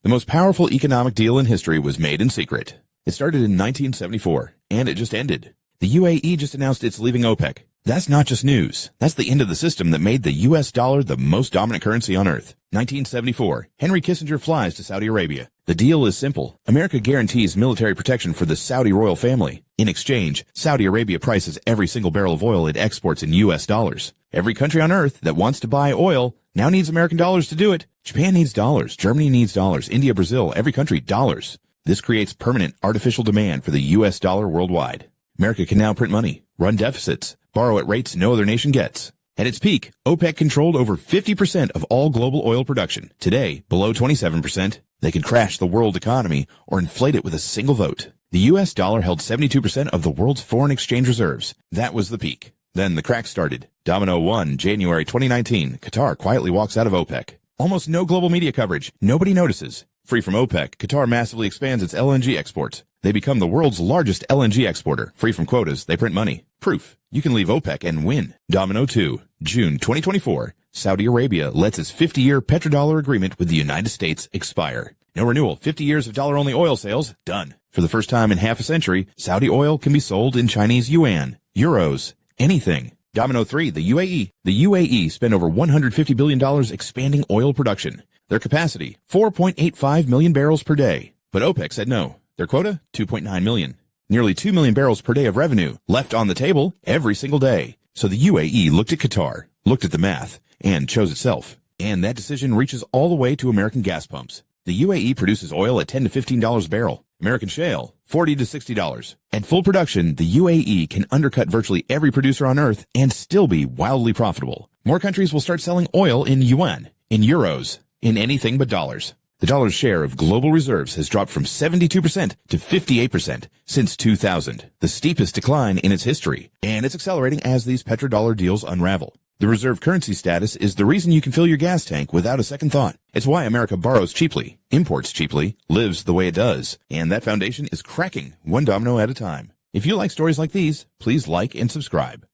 The most powerful economic deal in history was made in secret. It started in 1974, and it just ended. The UAE just announced it's leaving OPEC. That's not just news. That's the end of the system that made the US dollar the most dominant currency on earth. 1974, Henry Kissinger flies to Saudi Arabia. The deal is simple. America guarantees military protection for the Saudi royal family. In exchange, Saudi Arabia prices every single barrel of oil it exports in US dollars. Every country on earth that wants to buy oil now needs American dollars to do it. Japan needs dollars. Germany needs dollars. India, Brazil, every country, dollars. This creates permanent artificial demand for the US dollar worldwide. America can now print money, run deficits, borrow at rates no other nation gets. At its peak, OPEC controlled over 50% of all global oil production. Today, below 27%, they could crash the world economy or inflate it with a single vote. The US dollar held 72% of the world's foreign exchange reserves. That was the peak. Then the crack started. Domino 1, January 2019, Qatar quietly walks out of OPEC. Almost no global media coverage. Nobody notices. Free from OPEC, Qatar massively expands its LNG exports. They become the world's largest LNG exporter. Free from quotas, they print money. Proof. You can leave OPEC and win. Domino 2, June 2024. Saudi Arabia lets its 50-year petrodollar agreement with the United States expire. No renewal. 50 years of dollar-only oil sales. Done. For the first time in half a century, Saudi oil can be sold in Chinese yuan, euros, anything. Domino 3, the UAE. The UAE spent over $150 billion expanding oil production. Their capacity, 4.85 million barrels per day. But OPEC said no. Their quota, 2.9 million. Nearly 2 million barrels per day of revenue left on the table every single day. So the UAE looked at Qatar, looked at the math, and chose itself. And that decision reaches all the way to American gas pumps. The UAE produces oil at $10 to $15 a barrel. American shale, $40 to $60. At full production, the UAE can undercut virtually every producer on earth and still be wildly profitable. More countries will start selling oil in yuan, in euros, in anything but dollars. The dollar's share of global reserves has dropped from 72% to 58% since 2000, the steepest decline in its history, and it's accelerating as these petrodollar deals unravel. The reserve currency status is the reason you can fill your gas tank without a second thought. It's why America borrows cheaply, imports cheaply, lives the way it does, and that foundation is cracking one domino at a time. If you like stories like these, please like and subscribe.